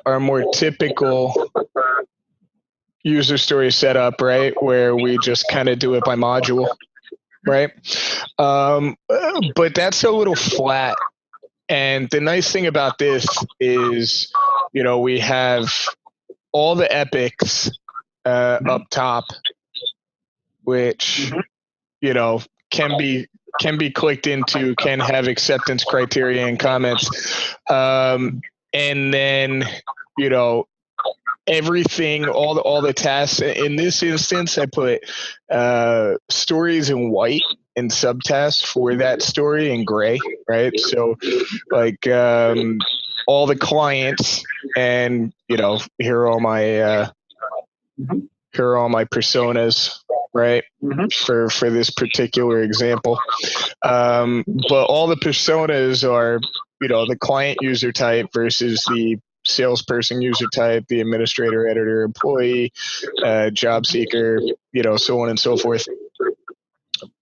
our more typical user story setup, right? Where we just kind of do it by module, right? But that's a little flat. And the nice thing about this is, we have all the epics up top, which, can be clicked into, can have acceptance criteria and comments. And then, everything, all the tasks. In this instance, I put stories in white and subtasks for that story in gray, right? So like all the clients, and here are all my personas, right? For this particular example. But all the personas are, the client user type versus the salesperson user type, the administrator, editor, employee, job seeker, so on and so forth.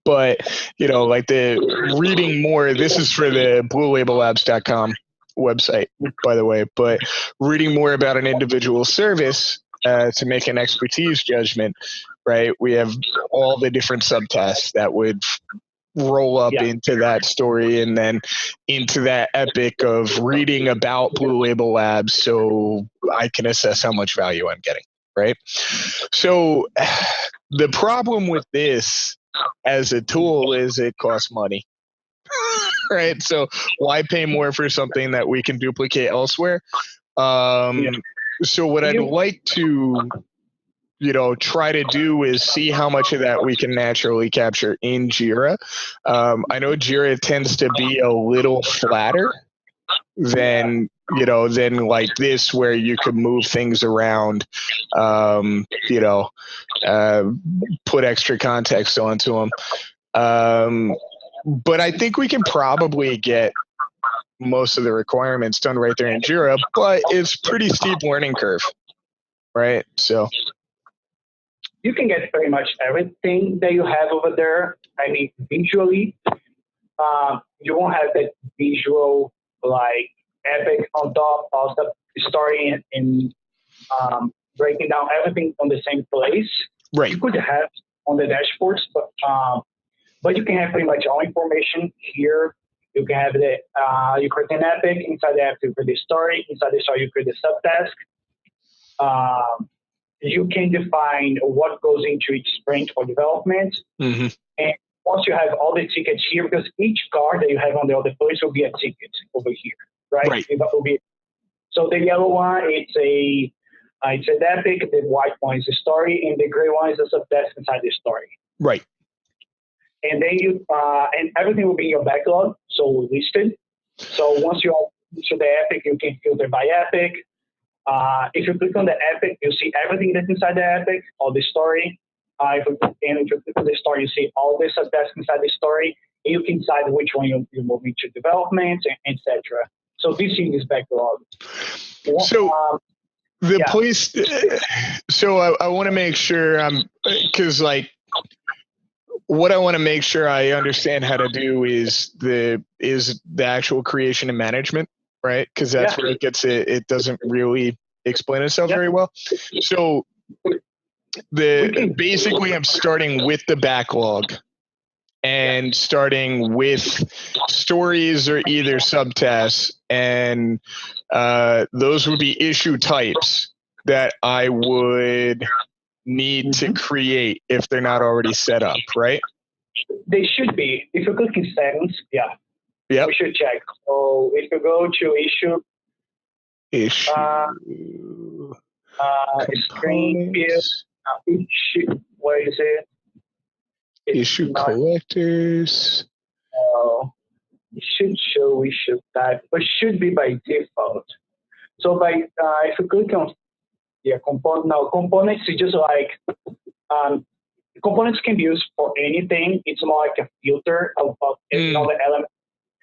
But, like the reading more, this is for the bluelabellabs.com website, by the way, but reading more about an individual service to make an expertise judgment, right? We have all the different subtasks that would roll up into that story and then into that epic of reading about Blue Label Labs, so I can assess how much value I'm getting, right? So the problem with this as a tool is it costs money, right? So why pay more for something that we can duplicate elsewhere? So what I'd like to try to do is see how much of that we can naturally capture in JIRA. I know JIRA tends to be a little flatter than like this, where you could move things around, put extra context onto them. But I think we can probably get most of the requirements done right there in JIRA, but it's pretty steep learning curve, right? So you can get pretty much everything that you have over there. I mean, visually, you won't have that visual like epic on top of the story and breaking down everything on the same place. Right. You could have on the dashboards, but you can have pretty much all information here. You can have you create an epic, inside the epic you create the story, inside the story you create the subtask. You can define what goes into each sprint or development. And once you have all the tickets here, because each card that you have on the other place will be a ticket over here, right? So the yellow one, it's an epic, the white one is the story, and the gray one is the subtask inside the story. Right. And then and everything will be in your backlog, so listed. So once you are to the epic, you can filter by epic. If you click on the epic, you see everything that's inside the epic, all the story. If you click on the story, you see all the subtasks inside the story. And you can decide which one you move into development, etc. So this thing is backlog. So the place. So I want to make sure because like what I want to make sure I understand how to do is the actual creation and management. Right, because that's where it gets it doesn't really explain itself very well. So basically I'm starting with the backlog and starting with stories or either subtasks, and those would be issue types that I would need to create if they're not already set up, right? They should be. If you click in settings, Yep. We should check. So if you go to issue screen issue, where is it? Issue collectors. It should show issue type, but should be by default. So if you click on components is just like components can be used for anything. It's more like a filter of another element.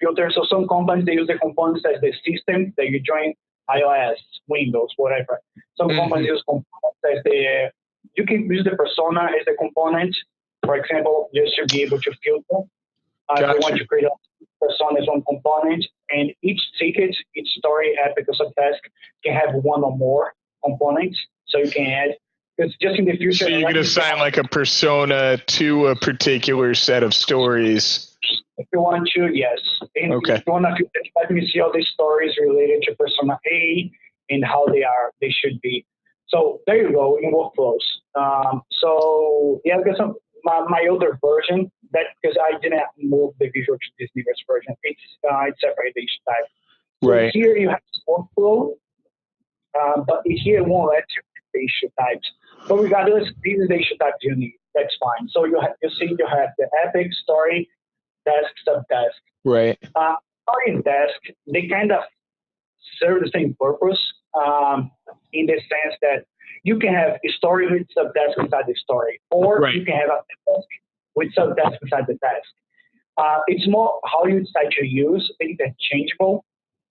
Filter. So some companies, they use the components as the system that you join, iOS, Windows, whatever. Some companies use components as you can use the persona as the component, for example, just to be able to filter. If you want Gotcha. to create a persona as one component, and each ticket, each story, epic, or subtask can have one or more components. So you can add, because just in the future, So you can assign like a persona to a particular set of stories. if you want to, yes. And Okay. if you want to let me see all the stories related to persona A and how they should be. So there you go in workflows. So yeah, because my older version, that because I didn't move the visual to this newest version, it's separated each type. So Right. here you have workflow, but here it won't let you pick the issue types. But regardless, these are the issue types you need. That's fine. So you have the epic, story, task, subtask. Right. Story and task, they kind of serve the same purpose in the sense that you can have a story with subtask inside the story, or Right. you can have a task with subtask inside the task. It's more how you decide to use. Things are changeable.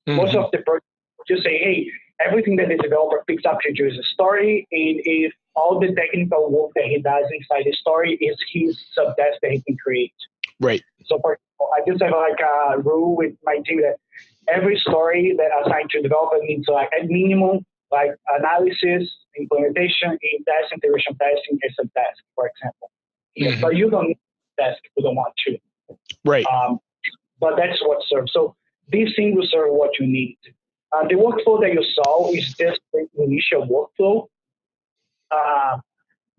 Most of the projects just say, hey, everything that the developer picks up to do is a story, and if all the technical work that he does inside the story is his subtask that he can create. Right. So for example, I just have like a rule with my team that every story that I assign to developer needs like at minimum like analysis, implementation, in test, integration testing, and subtask, for example. Yeah, but you don't need test if you don't want to. Right. But that's what serves. So these things will serve what you need. The workflow that you saw is just the initial workflow.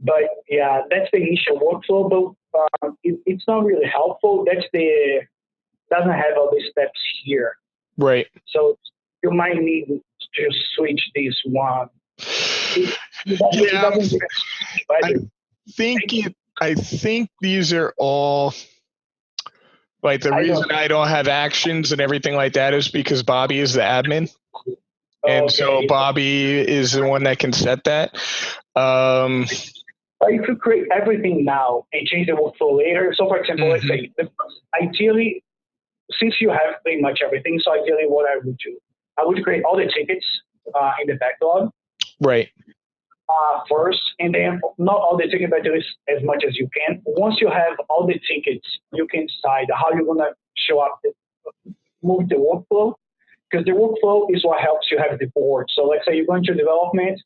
But yeah, that's the initial workflow, but it's not really helpful. Doesn't have all these steps here. Right. So you might need to switch this one. I think these are all like the reason I don't have actions and everything like that is because Bobby is the admin. And so Bobby is the one that can set that. If you create everything now and change the workflow later, so for example, let's say, ideally, since you have pretty much everything, so ideally what I would do, I would create all the tickets in the backlog. Right. First, and then not all the tickets, but as much as you can. Once you have all the tickets, you can decide how you're going to show up, move the workflow, because the workflow is what helps you have the board. So let's say you're going to development,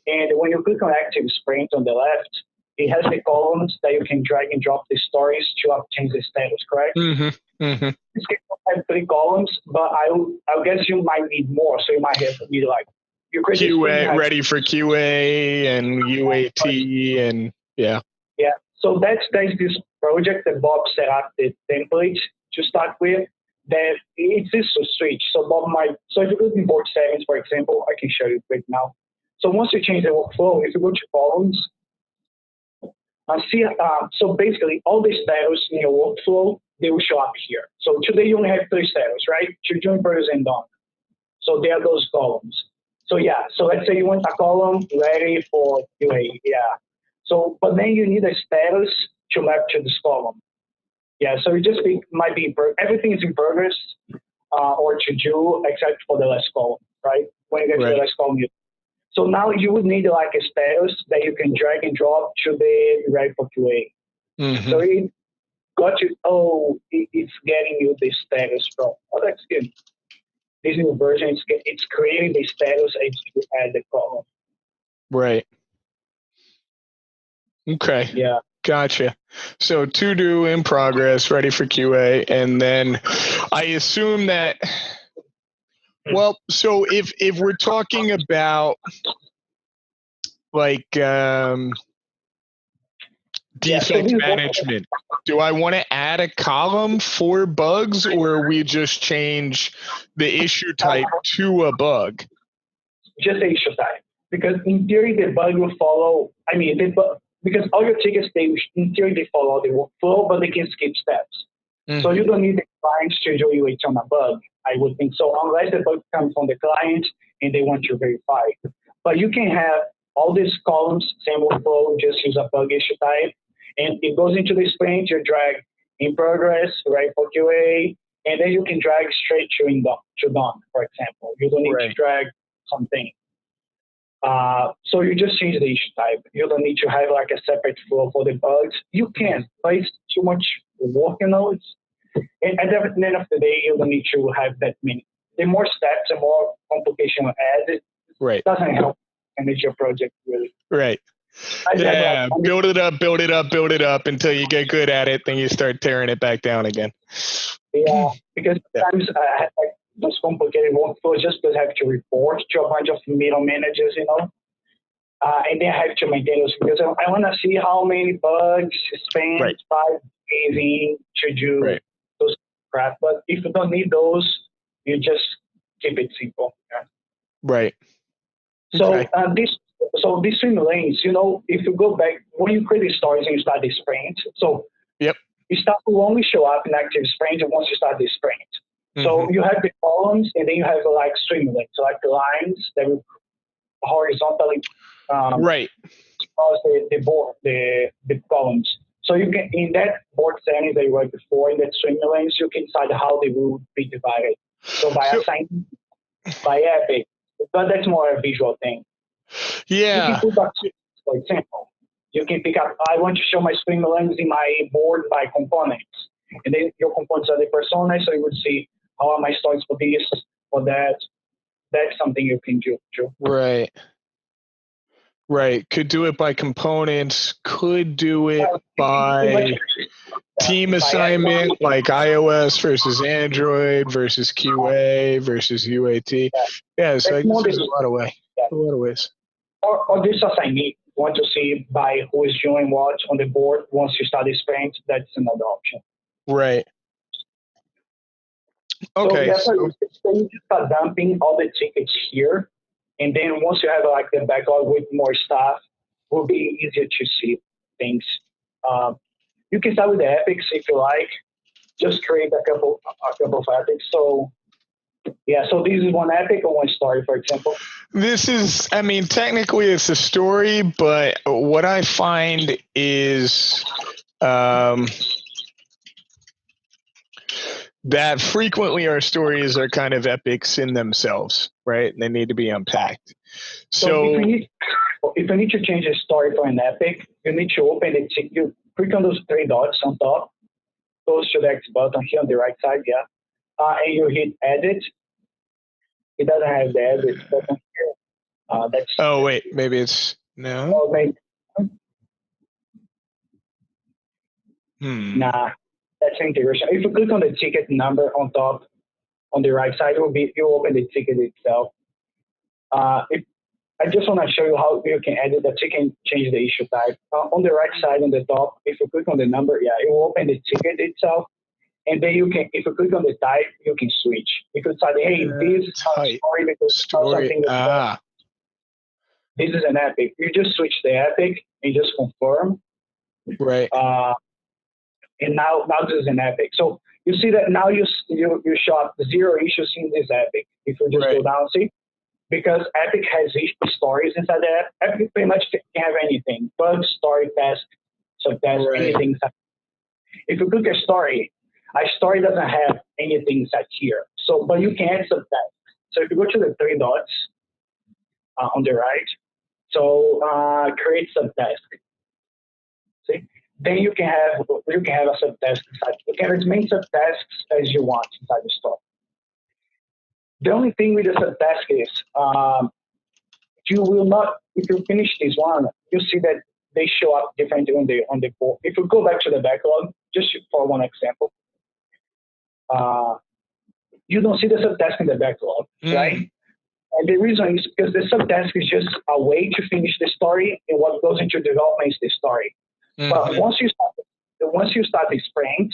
and when you click on active sprint on the left, it has the columns that you can drag and drop the stories to change the status, correct? It's going to have 3 columns, but I guess you might need more. So you might have to be like, QA, ready for QA and UAT and yeah. Yeah, so that's this project that Bob set up the template to start with. That it's this switch. So if you go to board settings, for example, I can show you quick now. So once you change the workflow, if you go to columns, so basically all the status in your workflow, they will show up here. So today you only have 3 status, right? To Junqueira and done. So they are those columns. So yeah, so let's say you want a column ready for QA, yeah. So, but then you need a status to map to this column. Yeah, so it just might be, everything is in progress or to do except for the last column, right? When you get to the last column, so now you would need like a status that you can drag and drop to the ready for QA. So it got you, it's getting you the status from, that's good. This new version, it's creating the status and you add the column. Right. Okay. Yeah. Gotcha. So to do, in progress, ready for QA, and then I assume that. Well, so if we're talking about like defect management, do I want to add a column for bugs, or we just change the issue type to a bug? Just the issue type, because in theory the bug will follow. Because all your tickets, in theory they follow the workflow, but they can skip steps. So you don't need the client to do UAT on a bug. I would think so, unless the bug comes from the client and they want to verify. But you can have all these columns, same workflow, just use a bug issue type, and it goes into the sprint. You drag in progress, right for QA, and then you can drag straight to done, for example. You don't need to drag something. So you just change the issue type. You don't need to have like a separate flow for the bugs. You can, but it's too much work, And at the end of the day, you don't need to have that many. The more steps, the more complication you add, it doesn't help manage your project really. Right. Yeah, build it up until you get good at it, then you start tearing it back down again. Yeah, because sometimes those complicated workflows just because I have to report to a bunch of middle managers, and then I have to maintain those because I want to see how many bugs spend 5 days in to do those crap. But if you don't need those, you just keep it simple. Yeah. Right. So these swim lanes, if you go back when you create the stories and you start the sprint, so you will only show up in active sprint once you start the sprint. Mm-hmm. So you have the columns and then you have like swim lanes, so like the lines that will horizontally across the board, the columns. So you can in that board setting that you were before in that swim lanes, you can decide how they will be divided. So by assigning by epic, but that's more a visual thing. Yeah. You can put up, for example, you can pick up, I want to show my swim lanes in my board by components. And then your components are the personas, so you would see how are my stories for this, for that. That's something you can do too. Right. Could do it by components, could do it by team assignment, like iOS versus Android versus QA versus UAT. Yeah, so I guess there's a lot of ways. Or this assignee. Want to see by who is doing what on the board once you start the sprint, that's another option. Right. Okay. So you start dumping all the tickets here. And then once you have like the backlog with more stuff, it will be easier to see things. You can start with the epics if you like. Just create a couple of epics. So so this is one epic or one story, for example? This is, technically it's a story, but what I find is that frequently our stories are kind of epics in themselves, right? They need to be unpacked. So if you need to change a story for an epic, you need to open it. You click on those 3 dots on top, close to the X button here on the right side, and you hit edit. It doesn't have the edit button here. Wait, maybe it's no. Oh, maybe. Nah, that's integration. If you click on the ticket number on top, on the right side, you open the ticket itself. I just want to show you how you can edit the ticket and change the issue type. On the right side on the top, if you click on the number, it will open the ticket itself. And then you can, if you click on the type, you can switch. You can say, hey, this is a story because something this is an epic. You just switch the epic and just confirm. Right. And now this is an epic. So you see that now you shot 0 issues in this epic. If you just go down, see, because epic has stories inside the app. Epic pretty much can have anything: bug, story, task, subtask, anything. If you click a story doesn't have anything set here. So, but you can add subtask. So if you go to the 3 dots on the right, so create subtask. See. Then you can have a subtask inside. You can have as many subtasks as you want inside the store. The only thing with the subtask is you will not, if you finish this one, you see that they show up differently on the board. If you go back to the backlog, just for one example, you don't see the subtask in the backlog, right? And the reason is because the subtask is just a way to finish the story, and what goes into development is the story. But once you start the sprint,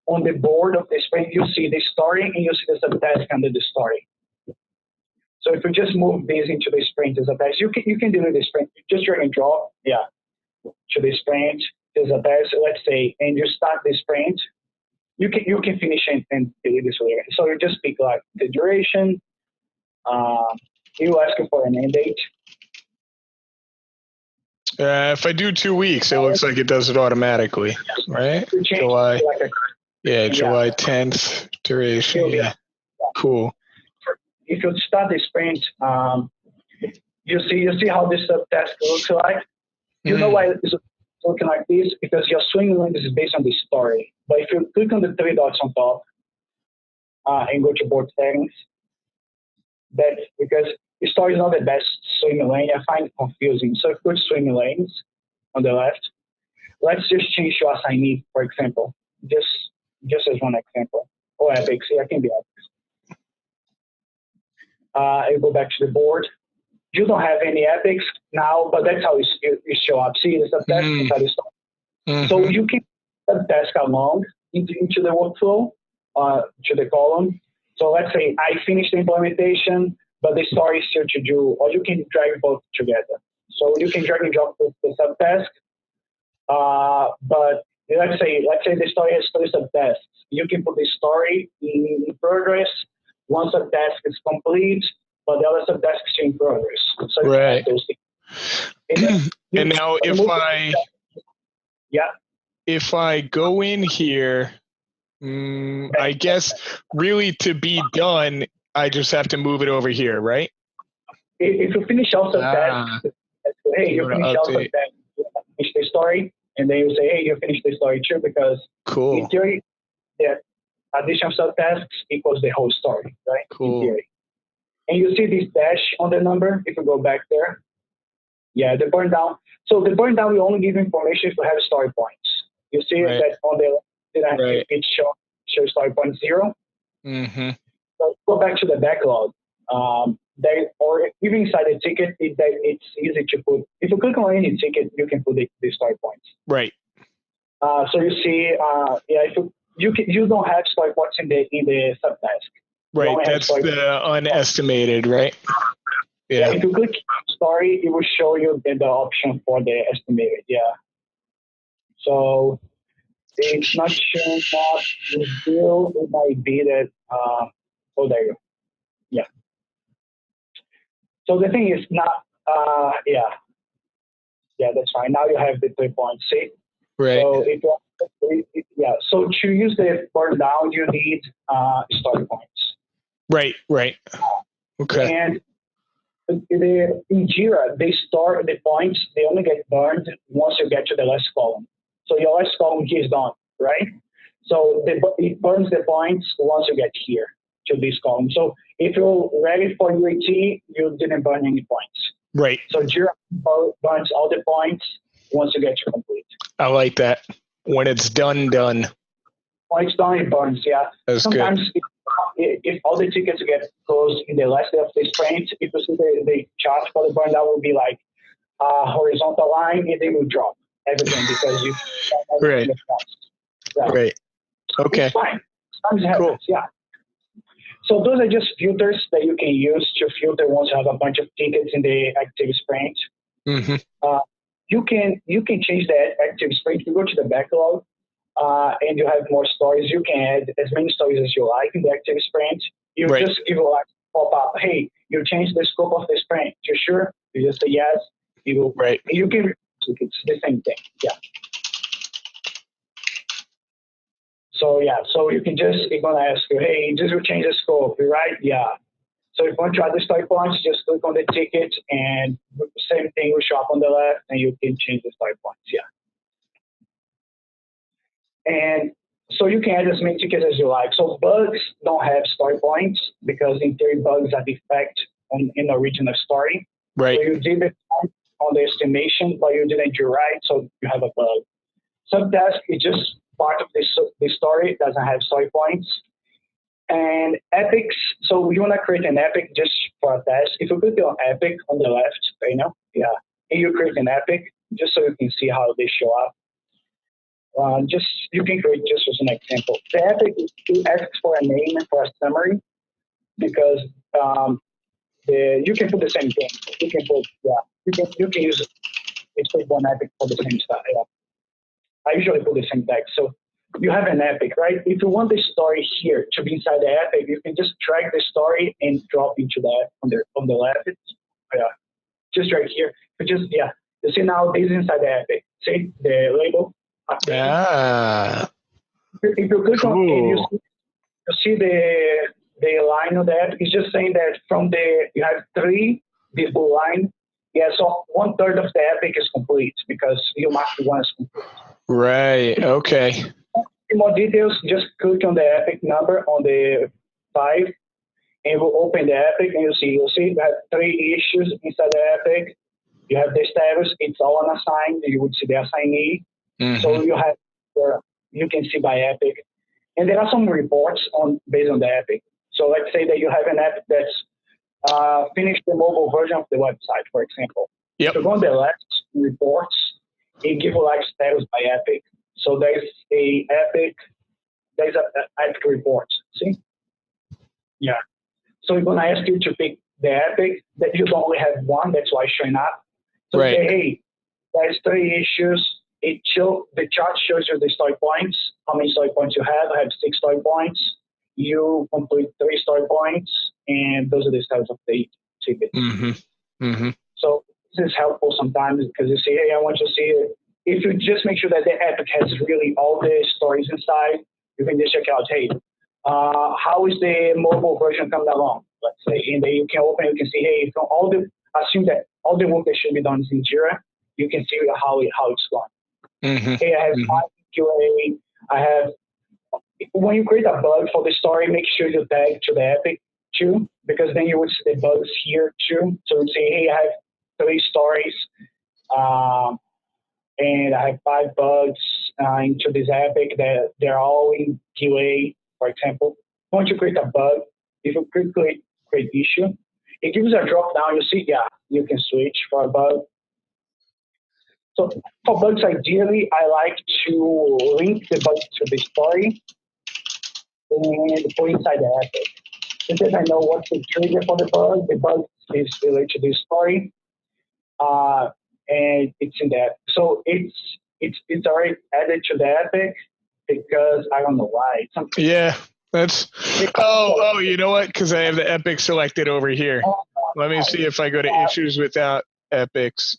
on the board of the sprint, you see the story and you see the subtask under the story. So if you just move this into the sprint as a task, you can do the sprint. Just drag and drop, to the sprint as a task. Let's say, and you start the sprint, you can finish and delete this later. So you just pick like the duration. You ask for an end date. If I do 2 weeks, it looks like it does it automatically, right? July 10th duration. Yeah. Cool. If you start the sprint, you see how this subtask looks like. You know why it's looking like this? Because your swing length is based on the story. But if you click on the three dots on top and go to board settings, that's because the story is not the best swim lane. I find it confusing. So if you go to swim lanes on the left, let's just change to assignee, for example, just as one example. Or epics, yeah, it can be epics. I go back to the board. You don't have any epics now, but that's how it show up. See, the subtask inside the story. Mm-hmm. So you can subtask along into the workflow, to the column. So let's say I finished the implementation, but the story is still to do, or you can drag both together. So you can drag and drop the subtask. But let's say the story has three subtasks. You can put the story in progress. One subtask is complete, but the other subtask is in progress. So right. Those things. And now if I go in here, I guess really to be done, I just have to move it over here, right? If you finish all subtasks, hey, you finish all subtasks, you finish the story, and then you say, hey, you finished the story too, because in theory, the addition of subtasks equals the whole story, right? Cool. In theory. And you see this dash on the number, if you go back there. Yeah, the burn down. So the burn down will only give information if you have story points. You see that on the it shows story point 0. Mm-hmm. So go back to the backlog. Or even inside the ticket, it's easy to put. If you click on any ticket, you can put the story points. Right. So you see, if you don't have story points in the subtask. Right. That's the unestimated, right? Yeah. If you click story, it will show you the option for the estimated. Yeah. So it's not showing that still. It might be that. Oh, there you go. Yeah. So the thing is not. Yeah, that's fine. Now you have the 3 points. See. Right. So So to use the burn down, you need story points. Right. Okay. And in JIRA, they store the points. They only get burned once you get to the last column. So your last column here is done, right? So it burns the points once you get here to this column. So if you're ready for UAT, you didn't burn any points. Right. So JIRA burns all the points once you get to complete. I like that. When it's done. When it's done, it burns, yeah. That's Sometimes good. If all the tickets get closed in the last day of the sprint, if you see the chart for the burn, that will be like a horizontal line, and they will drop everything because you right. Right. Okay. It's fine. Sometimes it happens, cool. Yeah. So those are just filters that you can use to filter once you have a bunch of tickets in the active sprint. Mm-hmm. You can change the active sprint. You go to the backlog. And you have more stories. You can add as many stories as you like in the active sprint. You just give a pop up. Hey, you changed the scope of the sprint. You sure? You just say yes. You can. It's the same thing. Yeah. So you can it's gonna ask you, hey, this will change the scope, right? Yeah. So if you want to try the story points, just click on the ticket, and the same thing will show up on the left, and you can change the story points. Yeah. And so you can add as many tickets as you like. So bugs don't have story points because in theory bugs are defect in the original story. Right. So you did it on the estimation, but you didn't do right, so you have a bug. Subtask is just part of the story. It doesn't have story points. And epics, so you want to create an epic just for a test. If you click on epic on the left, and you create an epic just so you can see how they show up. You can create just as an example. The epic asks for a name and for a summary because you can put the same thing. You can put you can use it's one epic for the same stuff. Yeah. I usually put the same text. So you have an epic, right? If you want the story here to be inside the epic, you can just drag the story and drop into that on the left. Just right here. You see now this is inside the epic. See the label. Yeah. If you click on it, you see the line of that. It's just saying that you have 3 visible line. Yeah, so 1/3 of the epic is complete because you marked one as complete. Right. Okay. more details, just click on the epic number on the 5, and we'll open the epic, and you'll see you have 3 issues inside the epic. You have the status, it's all unassigned. You would see the assignee. So you can see by epic. And there are some reports based on the epic. So let's say that you have an epic that's finished the mobile version of the website, for example. Yep. If you go on the left, reports, it gives you like status by epic. So there's an epic report. See? Yeah. So we're going to ask you to pick the epic that you only have one. That's why it's showing up. So say, hey, there's 3 issues. The chart shows you the story points, how many story points you have. I have 6 story points. You complete 3 story points, and those are the status of the ticket. So this is helpful sometimes because you say, hey, I want to see it. If you just make sure that the epic has really all the stories inside, you can just check out, hey, how is the mobile version coming along? Let's say, and then you can open, you can see, hey, from assume that all the work that should be done is in JIRA, you can see how it's going. Hey, I have my QA. I have, when you create a bug for the story, make sure you tag to the epic too, because then you would see the bugs here too. So you'd say, hey, I have 3 stories, and I have 5 bugs into this epic that they're all in QA, for example. Once you create a bug, if you quickly create issue, it gives a drop down. You see, you can switch for a bug. So for bugs, ideally, I like to link the bug to the story and put inside the epic. Because I know what's the trigger for the bug is related to the story, and it's in that. So it's already added to the epic because I don't know why. Yeah, that's. Oh, you know what? Because I have the epic selected over here. Let me see if I go to issues without epics.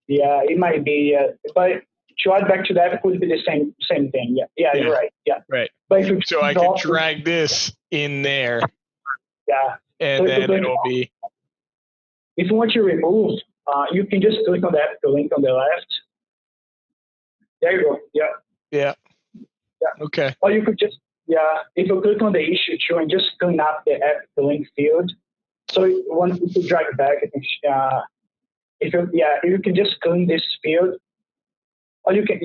Yeah, it might be, but to add back to that, it would be the same thing. Yeah, you're right. Yeah, right. But if you so I could drag this in there. Yeah, and then it'll be. If you want to remove, you can just click on the link on the left. There you go. Yeah. Okay. Or you could just if you click on the issue too and just clean up the link field. So once you drag it back, if you can just clean this field, or you can.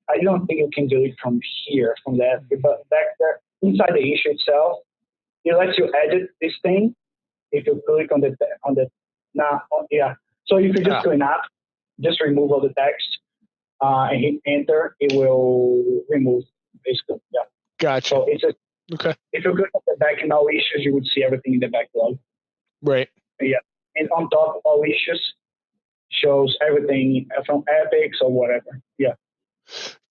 I don't think you can do it from here, from that, but back there inside the issue itself, it lets you edit this thing. If you click on the So if you just clean up, just remove all the text, and hit enter, it will remove basically. Yeah. Gotcha. So it's okay. If you click on the back in all issues, you would see everything in the backlog. Right. Yeah. And on top, all issues shows everything from epics or whatever. Yeah.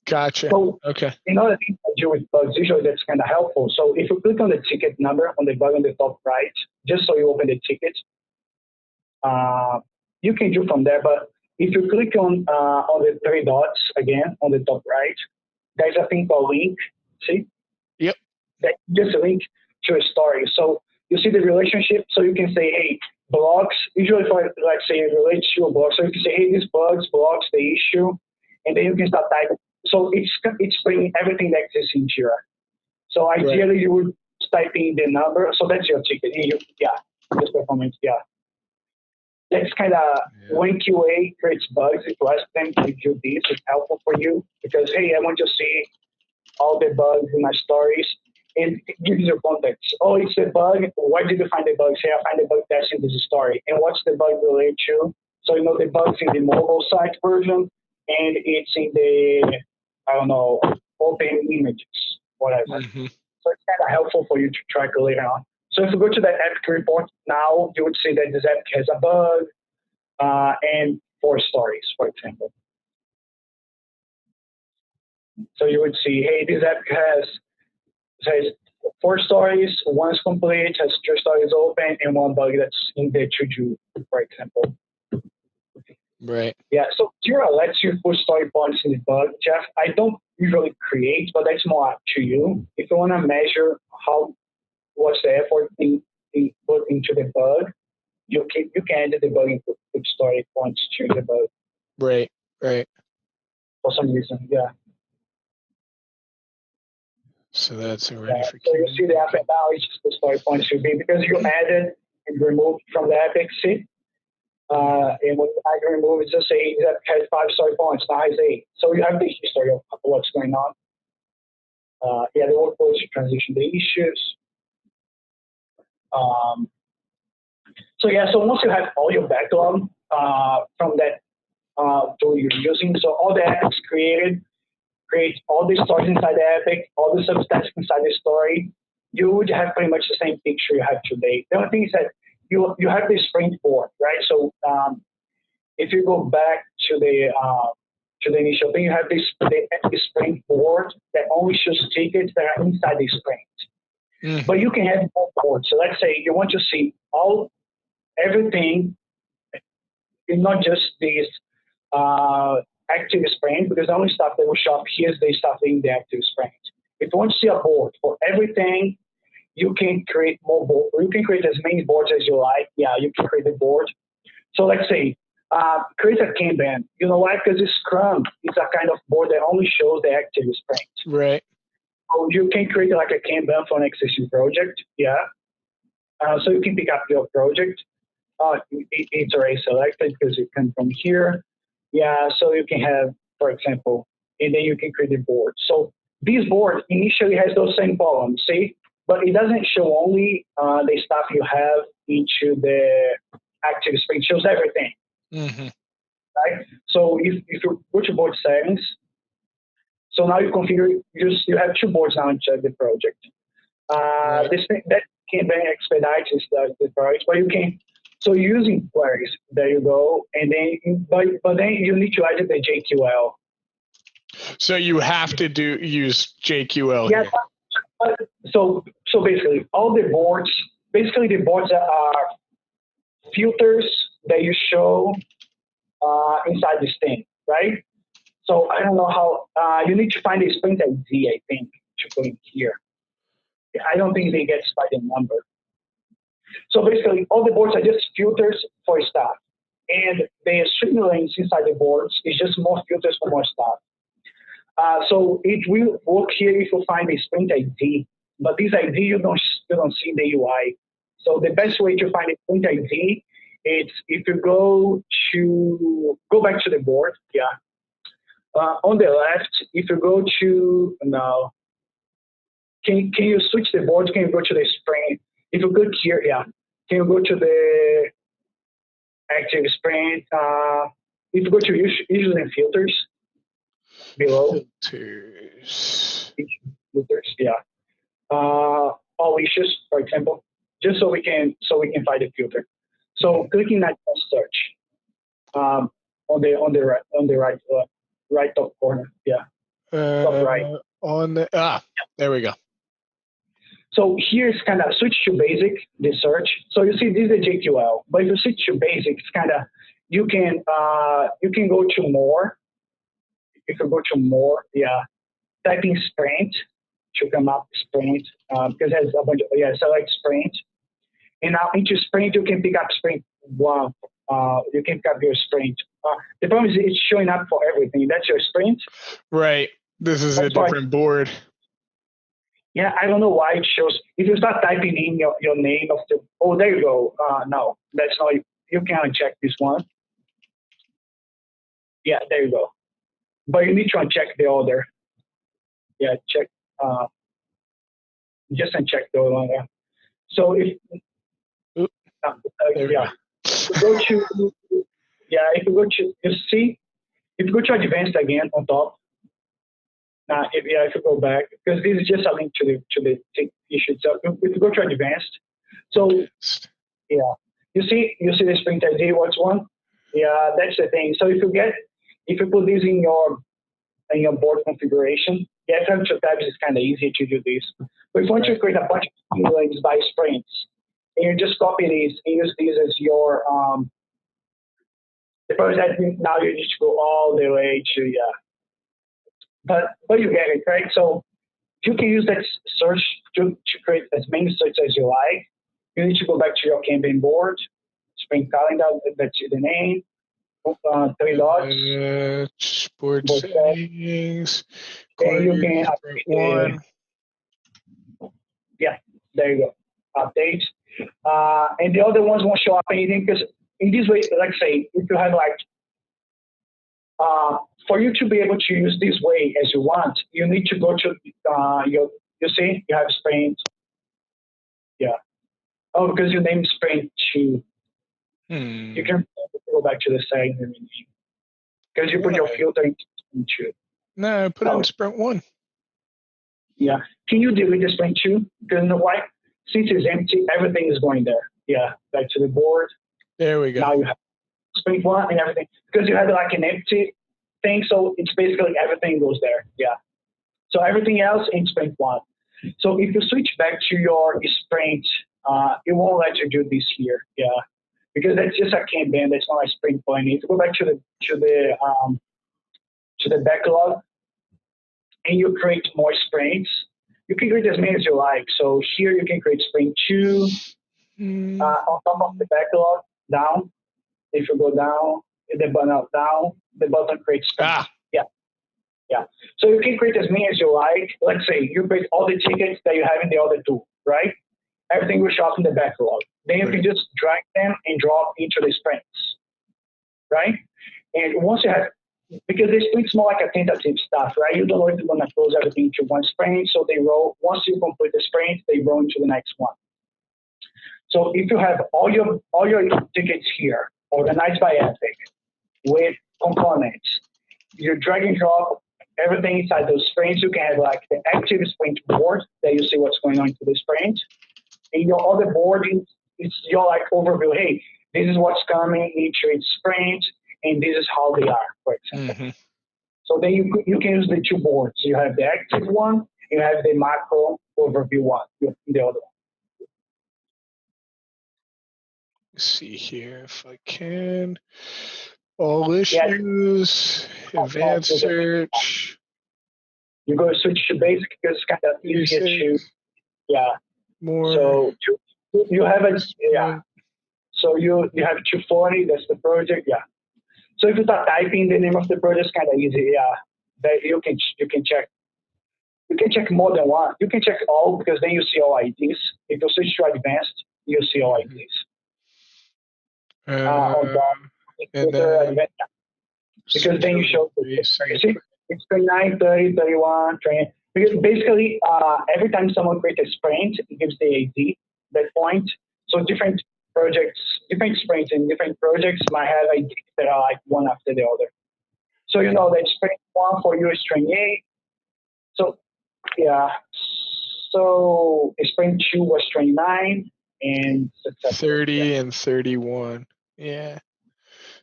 Gotcha. So, okay. Another thing I do with bugs, usually that's kind of helpful. So if you click on the ticket number on the bug on the top right, just so you open the ticket, you can do from there. But if you click on the 3 dots again on the top right, there's a thing called link. See? Yep. That just a link to a story. So you see the relationship. So you can say, hey, blogs. Usually, for let's say it relates to a blog. So you can say, hey, this blogs, the issue, and then you can start typing. So it's bringing everything that exists in JIRA. So ideally, you would type in the number. So that's your ticket. Just performance. Yeah. That's kind of when QA creates bugs, if you ask them to do this, it's helpful for you because, hey, I want to see all the bugs in my stories, and it gives you context. Oh, it's a bug. Why did you find the bug? Say, I find the bug that's in this story. And what's the bug related to? So, the bug's in the mobile site version, and it's in the, open images, whatever. Mm-hmm. So it's kind of helpful for you to track later on. So if you go to that epic report now, you would see that this epic has a bug and 4 stories, for example. So you would see, hey, this epic has 4 stories, 1 is complete, has 2 stories open, and 1 bug that's in the to-do, for example. Right. Yeah, so JIRA lets you put story points in the bug. Jeff, I don't usually create, but that's more up to you. If you want to measure what's the effort put into the bug, you can edit the bug and put story points to the bug. Right. For some reason, yeah. So that's already for So you see the Q. epic now is just the story point should be because you added and removed from the epic seed. And when you add and remove, it just say that has 5 story points, now has 8. So you have the history of what's going on. The workflows to transition the issues. So once you have all your backlog from that tool you're using, so all the epics created, create all the stories inside the epic, all the subtasks inside the story, you would have pretty much the same picture you have today. The only thing is that you have the sprint board, right? So if you go back to the initial thing, you have the sprint board that only shows tickets that are inside the sprint. But you can have more boards. So let's say you want to see everything, not just this active sprint, because the only stuff that will show up here is the stuff in the active sprint. If you want to see a board for everything, you can create more boards. You can create as many boards as you like. Yeah, you can create a board. So let's say, create a Kanban. You know why? Because Scrum is a kind of board that only shows the active sprint. Right. So you can create like a Kanban for an existing project. Yeah. So you can pick up your project. It's already selected because it comes from here. Yeah. So you can have, for example, and then you can create a board. So this board initially has those same columns, see? But it doesn't show only the stuff you have into the active sprint. It shows everything. Right? So if you go to board settings, so now you configure, you have 2 boards now inside the project. Right. That can then expedite the project, but you can, so using queries, there you go. And then, but then you need to add the JQL. So you have to use JQL Yeah. here. So basically all the boards, the boards that are filters that you show inside this thing, right? So I don't know how, you need to find a sprint ID, I think, to put in here. I don't think they get by the number. So basically all the boards are just filters for stuff. And the string links inside the boards is just more filters for more stuff. So it will work here if you find a sprint ID, but this ID you don't see in the UI. So the best way to find a sprint ID is if you go back to the board, yeah. On the left, if you go to now, can you switch the board? Can you go to the sprint? If you click here, yeah. Can you go to the active sprint? If you go to issues and filters below. Filters, yeah. All issues, for example, just so we can find the filter. So clicking that search on the right top corner, yeah. Top right. There we go. So here's kind of switch to basic, the search. So you see this is the JQL, but if you switch to basic, it's kind of, you can go to more. If you go to more, yeah, type in sprint to come up sprint, because it has a bunch of, select sprint. And now into sprint, you can pick up sprint 1. You can pick up your sprint. The problem is it's showing up for everything. That's your sprint. Right. This is a different board. Yeah, I don't know why it shows. If you start typing in your name of the, oh, there you go. No, that's not, you can uncheck this one. Yeah, there you go. But you need to uncheck the order. Yeah, check, just uncheck the order. So if, yeah, go to, yeah, if you go to, you see, if you go to advanced again on top, if you go back, because this is just a link to the issue itself. If you go to advanced, so yeah, you see the sprint ID, what's one? Yeah, that's the thing. So if you put this in your board configuration, yeah, if you have 2 tabs, it's kind of easy to do this. But if you want to create a bunch of links by sprints, and you just copy these and use these as your the problem is that now you need to go all the way to, yeah. But you get it, right? So you can use that search to create as many searches as you like. You need to go back to your Kanban board, sprint calendar, that's the name, 3 dots. Board settings, and you can sprint 1. There you go. Update. And the other ones won't show up anything because in this way, like say, if you have like, for you to be able to use this way as you want, you need to go to you see, you have sprint. Yeah. Oh, because your name is sprint 2. You can go back to the setting because you put your filter into sprint 2. No, I put it in sprint 1. Yeah. Can you delete the sprint 2? Because you know why? Since it's empty, everything is going there. Yeah. Back to the board. There we go. Now you have sprint 1 and everything. Because you had like an empty thing, so it's basically everything goes there. Yeah. So everything else in sprint 1. So if you switch back to your sprint, it won't let you do this here. Yeah. Because that's just a Kanban. That's not a sprint plan. If you go back to the backlog and you create more sprints, you can create as many as you like. So here you can create sprint 2 on top of the backlog down. If you go down, the button creates sprint. Yeah. So you can create as many as you like. Let's say you create all the tickets that you have in the other 2, right? Everything will show up in the backlog. Then you can just drag them and drop into the sprints, right? And once you have, because the sprint's more like a tentative stuff, right? You don't know if you're going to close everything into one sprint, so they roll. Once you complete the sprint, they roll into the next one. So if you have all your tickets here, organized by Epic, with components, you drag and drop everything inside those sprints. You can have like the active sprint board that you see what's going on into the sprint. And your other board, it's your like overview. Hey, this is what's coming into each sprint, and this is how they are, for example. So then you can use the 2 boards. You have the active one, you have the macro overview one, the other one. Let's see here if I can. All issues, advanced search. You go switch to basic because it's kind of easier to, more. So you have So you have 240. That's the project. Yeah. So if you start typing the name of the project, it's kind of easy. Yeah. That you can check. You can check more than one. You can check all because then you see all IDs. If you switch to advanced, you see all IDs. And then because then you show it's 29, 30, 31, 20. Because basically, every time someone creates a sprint, it gives the ID, that point. So different projects, different sprints and different projects might have IDs that are like one after the other. So you know that sprint 1 for you is 28. So, yeah. So sprint 2 was 29 and 30 and 31. Yeah.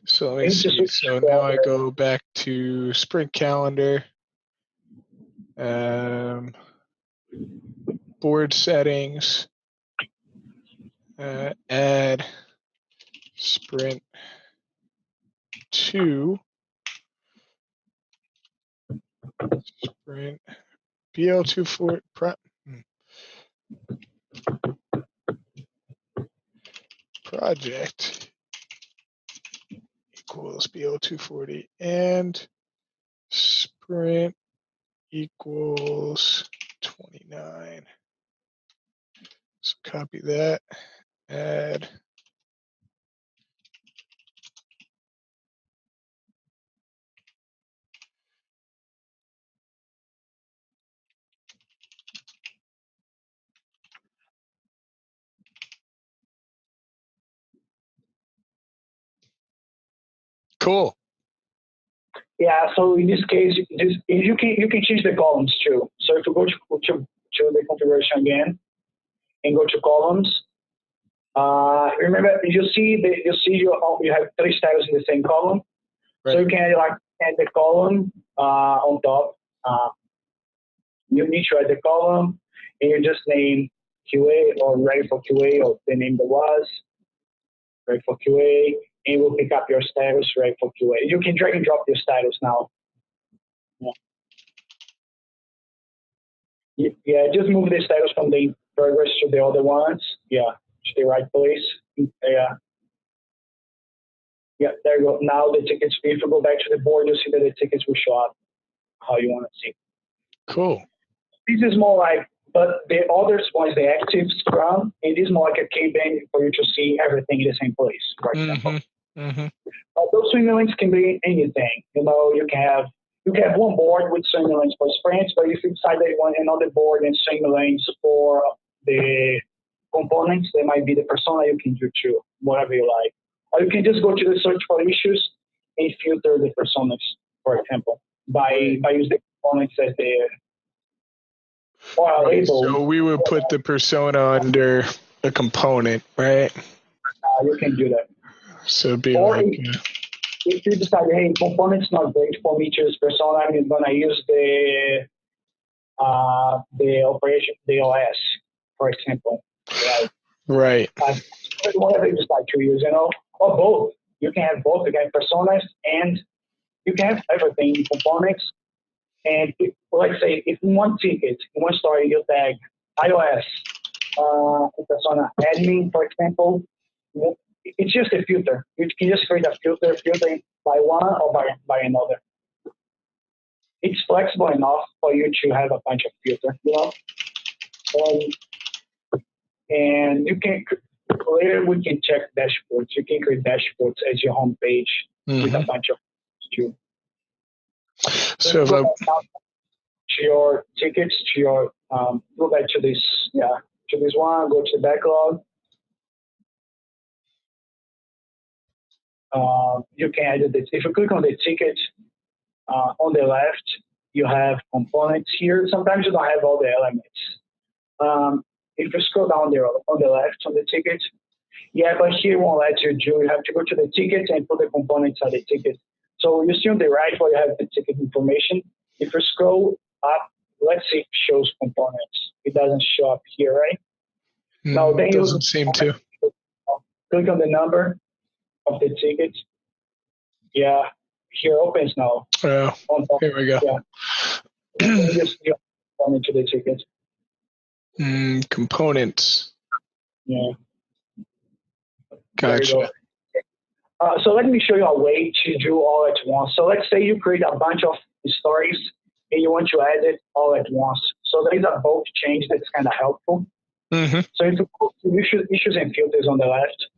So let me see. So now I go back to sprint calendar, board settings, add sprint 2, sprint BL24 project equals BL240 and sprint equals 29. So copy that, add. Cool. Yeah, so in this case, you can change the columns too. So if you go to the configuration again and go to columns, remember you have 3 styles in the same column. Right. So you can add the column on top. You need to add the column, and you just name QA or ready for QA or the name that was ready for QA. And it will pick up your status right for QA. You can drag and drop your status now. Yeah, just move the status from the progress to the other ones. Yeah, to the right place. Yeah. Yeah, there you go. Now the tickets, if you go back to the board, you'll see that the tickets will show up how you want to see. Cool. This is more like But the others one is the active scrum. It is more like a Kanban for you to see everything in the same place, for example. Those swim lanes can be anything. You can have one board with swim lanes for sprints, but if you decide that you want another board and swim lanes for the components, there might be the persona you can do too, whatever you like. Or you can just go to the search for issues and filter the personas, for example, by using the components as the or a label. So we would put the persona under a component, right? You can do that. So it'd be or like if you decide, hey, component's not great for me to use persona, I'm gonna use the operation, the OS, for example. right. Whatever you decide to use, or both. You can have both. You can have personas and you can have everything, components. And let's say if in one ticket, in one story, you tag iOS, persona admin, for example, it's just a filter. You can just create a filter by one or by another. It's flexible enough for you to have a bunch of filters, and you can later we can check dashboards. You can create dashboards as your home page with a bunch of too. So if to your tickets, to your go back to this, to this one, go to the backlog. You can edit it. If you click on the ticket on the left, you have components here. Sometimes you don't have all the elements. If you scroll down there on the left on the ticket, but here it won't let you do. You have to go to the ticket and put the components on the ticket. So you see on the right where you have the ticket information. If you scroll up, let's see if it shows components. It doesn't show up here, right? No, then it doesn't seem to. Click on the number of the ticket. Yeah, here opens now. Oh, here we go. Yeah. Just go into the ticket. Components. Yeah. Gotcha. So let me show you a way to do all at once. So let's say you create a bunch of stories and you want to add it all at once. So there is a bulk change that's kind of helpful. So if you go to issues and filters on the left,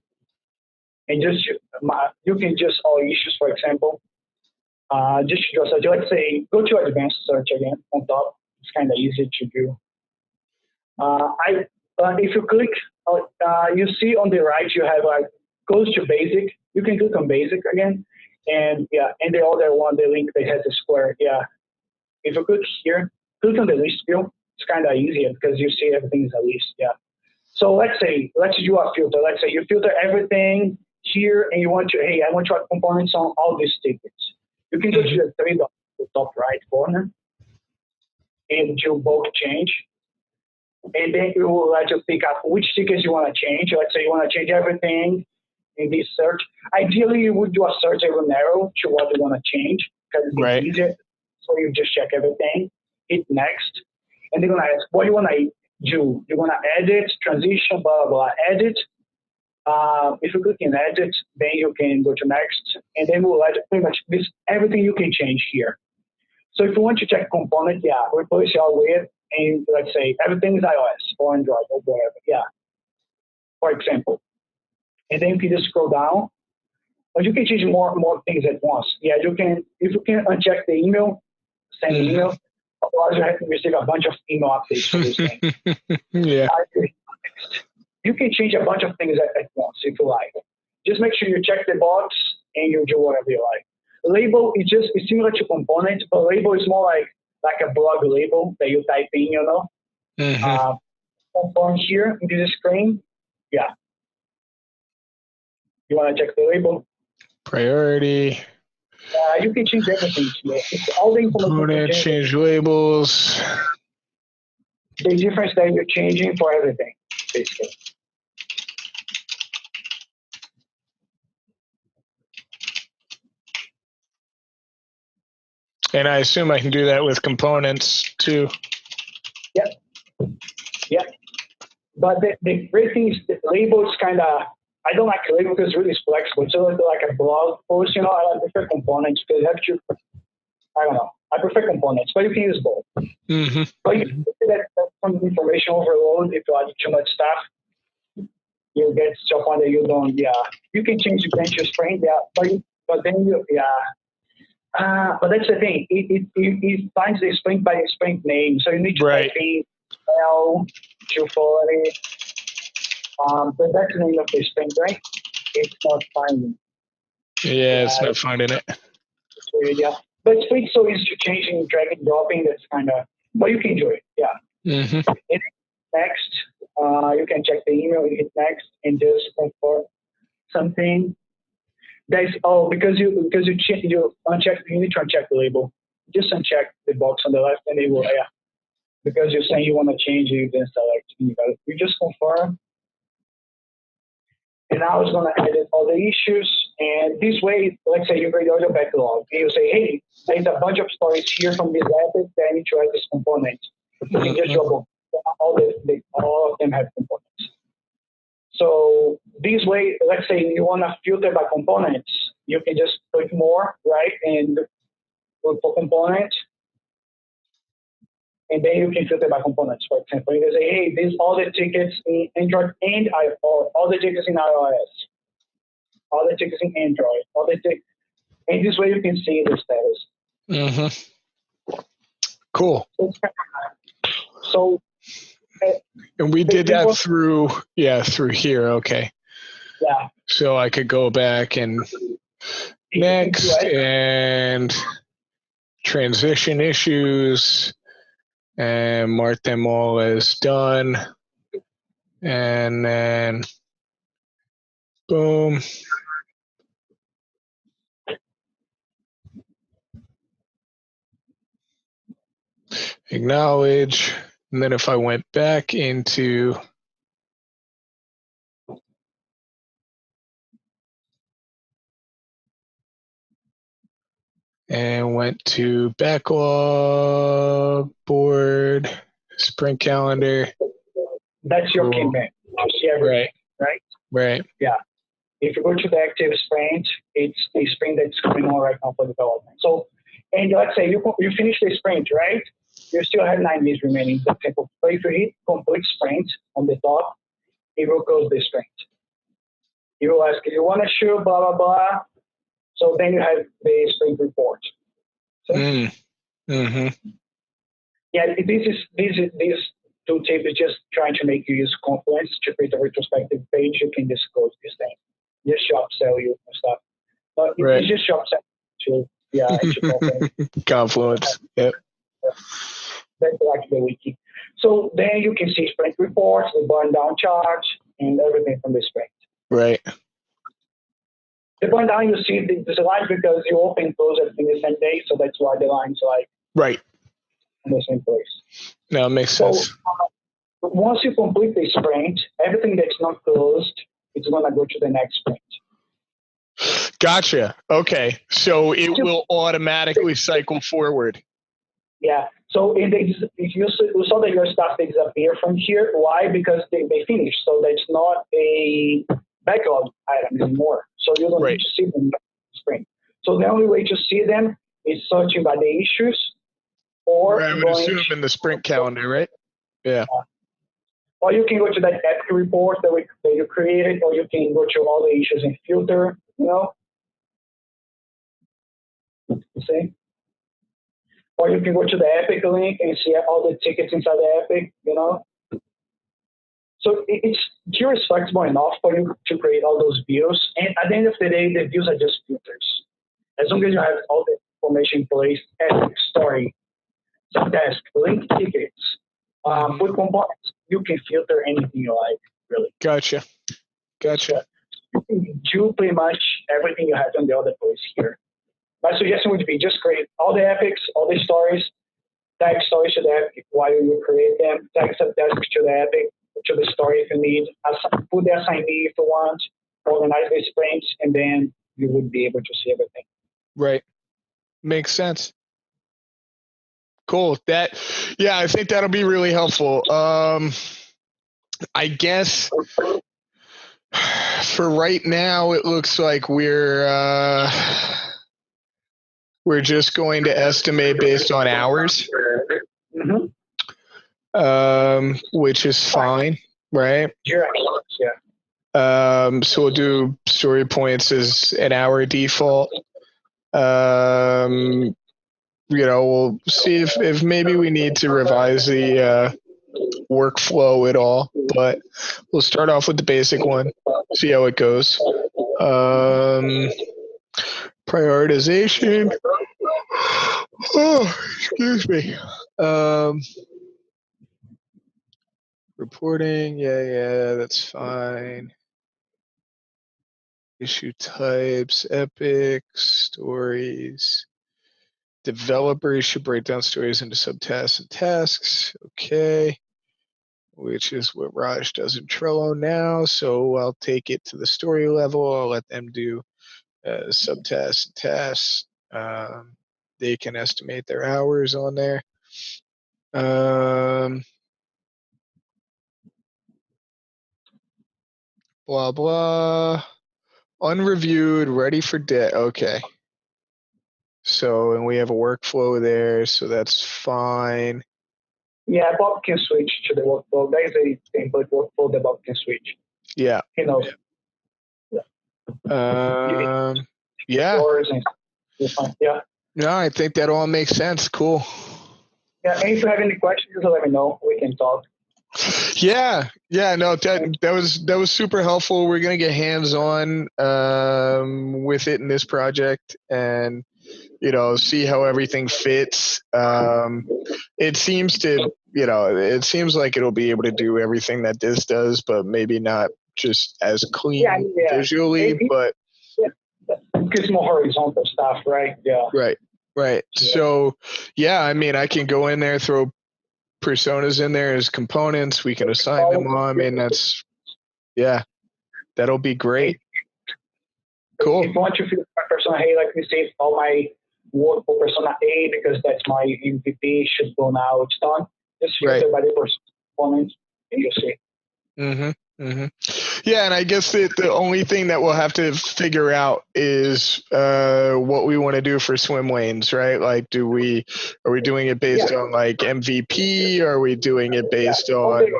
and you can just all issues, for example. Just let's say go to advanced search again on top. It's kind of easy to do. If you click, you see on the right you have goes to basic. You can click on basic again, and the other one, the link that has a square. If you click here, click on the list view. It's kind of easier because you see everything is a list. So let's do a filter. Let's say you filter everything here, and you want to, I want to add components on all these tickets. You can go to the three dots in the top right corner and do bulk change. And then it will let you pick up which tickets you want to change. Let's say you want to change everything in this search. Ideally, you would do a search that will narrow to what you want to change because it's easier. So you just check everything, hit next, and they're going to ask, what do you want to do? You want to edit, transition, blah, blah, blah, edit. If you click in edit, then you can go to next, and then we'll let pretty much everything you can change here. So if you want to check component, replace your with, and let's say everything is iOS or Android or whatever, for example. And then you can just scroll down, but you can change more things at once. You can, if you can uncheck the email, send an email, otherwise you have to receive a bunch of email updates for this thing. You can change a bunch of things at once if you like. Just make sure you check the box and you do whatever you like. Label is it's similar to components, but label is more like a blog label that you type in, on here in this screen, you want to check the label. Priority. You can change everything here. It's all the information. Change labels. The difference that you're changing for everything, basically. And I assume I can do that with components too. Yep. But the great thing is the label is kind of, I don't like the label because it's really flexible. It's like a blog post, I prefer components because you have to, I don't know. I prefer components, but you can use both. Mm-hmm. But you can see that some information overload if you add too much stuff. You get to a point that you don't, you can change the branch to sprint, but then but that's the thing. It finds the sprint by the sprint name, so you need to type in L240. But that's the name of the sprint, right? It's not finding. Yeah, it's not finding it. It's weird, but sprint so easy to change and drag and dropping. That's kind of, but you can do it, Mm-hmm. Next, you can check the email. You hit next and just confirm something. Because you uncheck, you need to uncheck the label. Just uncheck the box on the left, and it will because you're saying you want to change it, then select. You just confirm, and now it's going to edit all the issues. And this way, let's say you create all your backlog, and you say, hey, there's a bunch of stories here from this epic that I need to add this component. You can just drop all of them have components. So this way, let's say you want to filter by components, you can just click more, right, and look for components, and then you can filter by components. For example, you can say, hey, these all the tickets in Android and all the tickets in iOS, all the tickets in Android, all the tickets, and this way you can see the status. Mm-hmm. Cool. So. And we did that through here. Okay. Yeah. So I could go back and next and transition issues and mark them all as done. And then boom. Acknowledge. And then if I went back into and went to backlog, board, sprint calendar. That's your key man. You see everything, right? Yeah. If you go to the active sprint, it's a sprint that's coming on right now for development. So, and let's say you finish the sprint, right? You still have 9 days remaining. For example, if you hit complete sprint on the top, it will close the sprint. It will ask if you want to show blah, blah, blah. So then you have the sprint report. Mm-hmm. Yeah, this tooltip is just trying to make you use Confluence to create a retrospective page. You can disclose this thing. Just shop sell you and stuff. But it's just shop sell to Confluence. Confluence. Yep. That's like the wiki. So then you can see sprint reports, the burn down chart, and everything from the sprint. Right. The burn down, you see the line because you open and close everything the same day, so that's why the line's like in the same place. No, it makes sense. Once you complete the sprint, everything that's not closed, it's going to go to the next sprint. Gotcha. Okay. So it will automatically cycle forward. Yeah. So if you saw that your stuff disappear from here, why? Because they finished. So that's not a backlog item anymore. So you don't need to see them in the sprint. So the only way to see them is searching by the issues, or I would assume in the sprint calendar, right? Yeah. Or you can go to that epic report that you created, or you can go to all the issues and filter, see? Or you can go to the epic link and see all the tickets inside the epic, So JIRA is flexible enough for you to create all those views. And at the end of the day, the views are just filters. As long as you have all the information in place, epic, story, subtask, link tickets, put components, you can filter anything you like, really. Gotcha. You can do pretty much everything you have on the other place here. My suggestion would be just create all the epics, all the stories, tag stories to the epic while you create them, tag subtask to the epic, to the story if you need, put the assignee if you want, organize the sprints, and then you would be able to see everything. Right. Makes sense. Cool. I think that'll be really helpful. I guess for right now, it looks like we're just going to estimate based on hours. Mm-hmm. which is fine, right? JIRA, yeah. So we'll do story points as an hour default. We'll see if maybe we need to revise the workflow at all, but we'll start off with the basic one, see how it goes. Prioritization. Oh, excuse me. Reporting, yeah, that's fine. Issue types, epics, stories. Developers should break down stories into subtasks and tasks. Okay. Which is what Raj does in Trello now. So I'll take it to the story level. I'll let them do subtasks and tasks. They can estimate their hours on there. Blah, blah. Unreviewed, ready for debt. Okay. So, and we have a workflow there, so that's fine. Yeah, Bob can switch to the workflow. There is a template workflow that Bob can switch. Yeah. He knows. Yeah. Yeah. No, I think that all makes sense. Cool. Yeah, and if you have any questions, let me know. We can talk. Yeah, no, that was super helpful. We're gonna get hands on with it in this project, and see how everything fits. It seems like it'll be able to do everything that this does, but maybe not just as clean visually, but it's more horizontal stuff, right? Yeah. Right. Yeah. So, I can go in there, throw personas in there as components. We can assign them on. I mean, that'll be great. Cool. If you want to feel my persona, hey, let me save all my work for persona A because that's my MVP, should go now, it's done. Just filter by the components and you'll see. Yeah, and I guess the only thing that we'll have to figure out is what we want to do for swim lanes, right? Like, are we doing it based on like MVP? Or are we doing it based on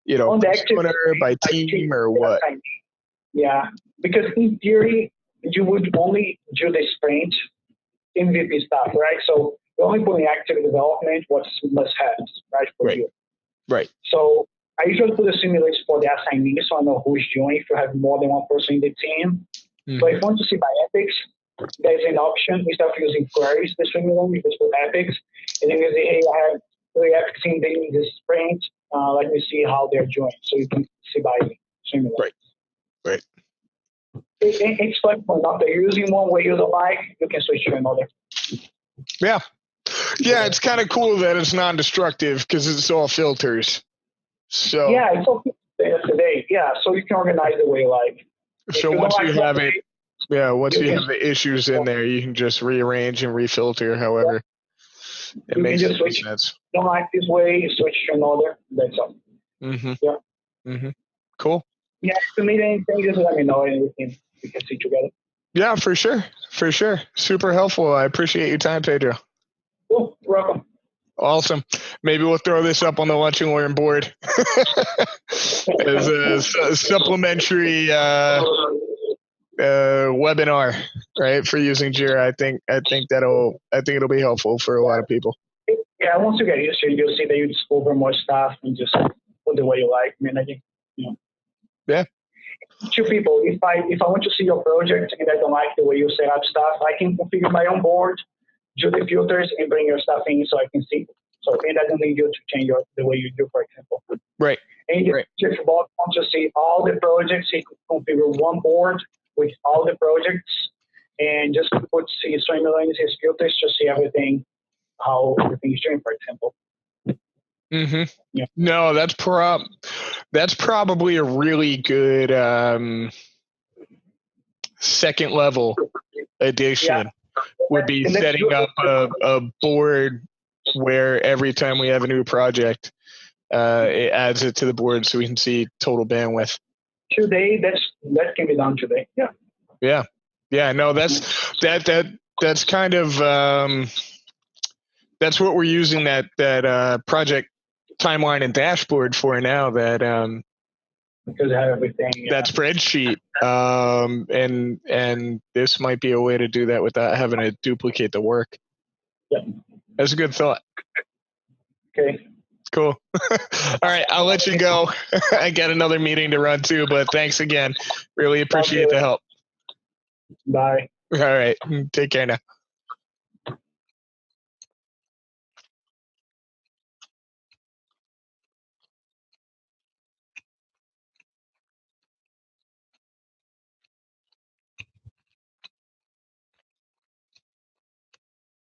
persona by team or what? Yeah, because in theory, you would only do the sprint MVP stuff, right? So you're only putting active development what's must-haves, right, for you. Right. So I usually put a simulator for the assignee so I know who's doing if you have more than one person in the team. But if you want to see by epics, there's an option. Instead of using queries, the simulator, you just put epics. And then you say, hey, I have 3 epics in this sprint. Let me see how they're doing. So you can see by simulator. Right. It's flexible enough that you're using one way you don't like, you can switch to another. Yeah, it's kind of cool that it's non-destructive because it's all filters. So it's all today. Yeah, so you can organize the way you like. So once you have it, once you have the issues in there, you can just rearrange and refilter however it makes sense. Don't like this way, you switch to another. That's all. Cool. Yeah, if you need anything, just let me know and we can see together. Yeah, for sure. Super helpful. I appreciate your time, Pedro. Cool. You're welcome. Awesome. Maybe we'll throw this up on the Lunch and Learn board as a supplementary webinar, right, for using JIRA. I think it'll be helpful for a lot of people. Yeah, once you get used to it, you'll see that you discover more stuff and just put the way you like. I mean, I think, Yeah. 2 people. If I want to see your project and I don't like the way you set up stuff, I can configure my own board, do the filters, and bring your stuff in so I can see. So it doesn't need you to change the way you do, for example. Right. And if Bob wants to see all the projects, he can configure one board with all the projects and just put swim lanes, his filters to see everything, how everything is doing, for example. Yeah. No, that's probably a really good second level addition. Would be setting up a board where every time we have a new project, it adds it to the board so we can see total bandwidth. Today, that can be done today. Yeah. No, that's kind of that's what we're using that project timeline and dashboard for now that because I have everything. that spreadsheet. And this might be a way to do that without having to duplicate the work. Yep. That's a good thought. Okay. Cool. All right, I'll let you go. I got another meeting to run too, but thanks again. Really appreciate the help. Bye. All right, take care now.